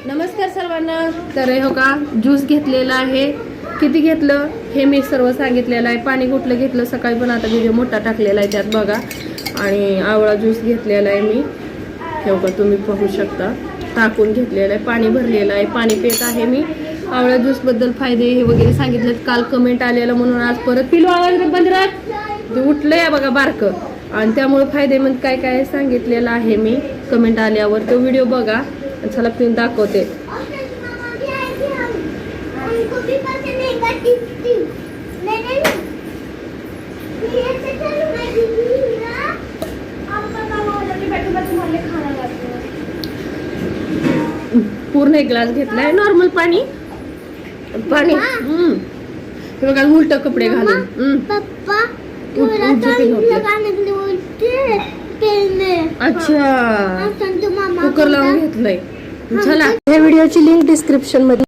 नमस्कार सर्वांना. तर हे हो का ज्यूस घेतलेला आहे. किती घेतलं हे मी सर्व सांगितलेलं आहे. पाणी कुठलं घेतलं सकाळी पण आता व्हिडिओ मोठा टाकलेला आहे त्यात बघा. आणि आवळा ज्यूस घेतलेला आहे मी. हे हो का तुम्ही पाहू शकता टाकून घेतलेलं आहे. पाणी भरलेलं आहे. पाणी पित आहे मी. आवळा ज्यूस बद्दल फायदे हे वगैरे सांगितलं. काल कमेंट आलेलं म्हणून आज परत पिलो आवाज बंद राहत उठलंय बघा बारकं. आणि त्यामुळे फायदे म्हणजे काय काय सांगितलेलं आहे मी कमेंट आल्यावर. तो व्हिडिओ बघा. चला पिऊन दाखवते. पूर्ण एक ग्लास घेतलाय. नॉर्मल पाणी पाणी हे बघा उलट कपडे घालून अच्छा कुकर लावून घेतलंय. चला या व्हिडिओची लिंक डिस्क्रिप्शन मध्ये